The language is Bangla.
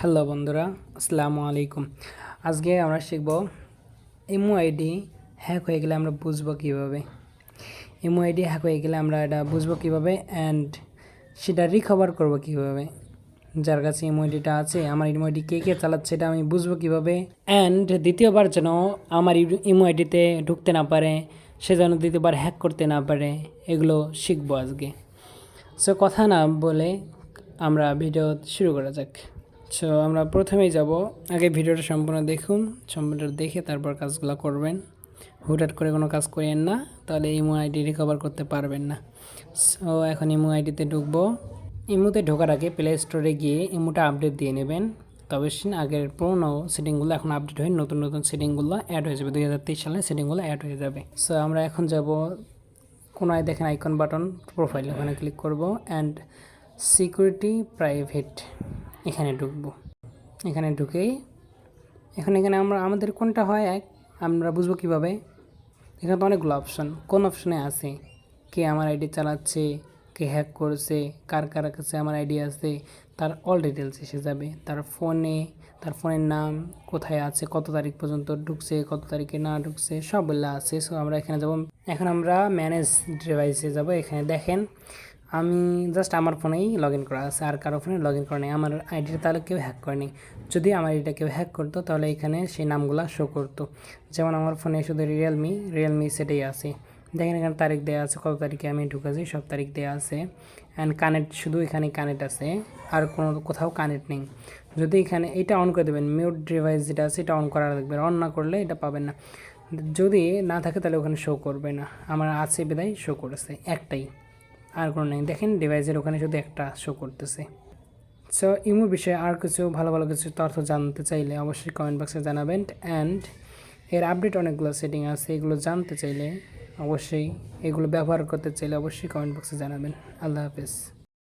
হ্যালো বন্ধুরা, আসসালামু আলাইকুম। আজকে আমরা শিখব ইমো আইডি হ্যাক হয়ে গেলে আমরা বুঝবো কীভাবে। ইমো আইডি হ্যাক হয়ে গেলে আমরা এটা বুঝবো কীভাবে অ্যান্ড সেটা রিকভার করবো কীভাবে। যার কাছে ইমো আইডিটা আছে, আমার ইমো আইডি কে কে চালাচ্ছে এটা আমি বুঝবো কীভাবে, অ্যান্ড দ্বিতীয়বার যেন আমার ইমো আইডিতে ঢুকতে না পারে, সে যেন দ্বিতীয়বার হ্যাক করতে না পারে, এগুলো শিখবো আজকে। সো কথা না বলে আমরা ভিডিও শুরু করা যাক। সো আমরা প্রথমেই যাব, আগে ভিডিওটা সম্পূর্ণ দেখুন, সম্পূর্ণ দেখে তারপর কাজগুলো করবেন। হুটহাট করে কোনো কাজ করেন না, তাহলে ইমো আইডি রিকভার করতে পারবেন না। সো এখন ইমো আইডিতে ঢুকবো। ইমোতে ঢোকার আগে প্লে স্টোরে গিয়ে ইমোটা আপডেট দিয়ে নেবেন। তবে আগের পুরোনো সেটিংগুলো এখন আপডেট হয়ে নতুন নতুন সেটিংগুলো অ্যাড হয়ে যাবে। 2023 সালে সেটিংগুলো অ্যাড হয়ে যাবে। সো আমরা এখন যাব, কোনায় দেখেন আইকন বাটন, প্রোফাইল, ওখানে ক্লিক করব অ্যান্ড সিকিউরিটি প্রাইভেট এখানে ঢুকবো। এখানে ঢুকেই এখানে আমাদের কোনটা হয় আমরা বুঝবো কীভাবে। এখানে তো অনেকগুলো অপশন, কোন অপশনে আছে, কে আমার আইডি চালাচ্ছে, কে হ্যাক করছে, কার কার কাছে আমার আইডি আছে, তার অল ডিটেলস এসে যাবে। তার ফোনের নাম, কোথায় আছে, কত তারিখ পর্যন্ত ঢুকছে, কত তারিখে না ঢুকছে, সবগুলো আছে। সো আমরা এখানে যাব, এখন আমরা ম্যানেজ ডিভাইসে যাব। এখানে দেখেন আমি জাস্ট আমার ফোনেই লগ ইন করা আছে, আর কারো ফোনে লগ ইন করা নেই। আমার আইডিটা তাহলে কেউ হ্যাক করেনি। যদি আমার আইডিটা কেউ হ্যাক করতো তাহলে এখানে সেই নামগুলো শো করতো। যেমন আমার ফোনে শুধু রিয়েলমি সেটাই আছে। দেখেন এখানে তারিখ দেওয়া আছে, কত তারিখে আমি ঢুকেছি সব তারিখ দেওয়া আছে। অ্যান্ড কানেক্ট, শুধু এখানে কানেক্ট আছে, আর কোথাও কানেক্ট নেই। যদি এখানে এটা অন করে দেবেন, মিউট ডিভাইস যেটা আছে এটা অন করা লাগবে, অন না করলে এটা পাবেন না। যদি না থাকে তাহলে ওখানে শো করবে না। আমার আছে বিদায় শো করেছে একটাই, আর কোনো নেই। দেখেন ডিভাইসের ওখানে শুধু একটা শো করতেছে। সো ইমোর বিষয়ে আর কিছু ভালো ভালো কিছু তথ্য জানতে চাইলে অবশ্যই কমেন্ট বক্সে জানাবেন। অ্যান্ড এর আপডেট অনেকগুলো সেটিং আছে, এগুলো জানতে চাইলে অবশ্যই, এগুলো ব্যবহার করতে চাইলে অবশ্যই কমেন্ট বক্সে জানাবেন। আল্লাহ হাফেজ।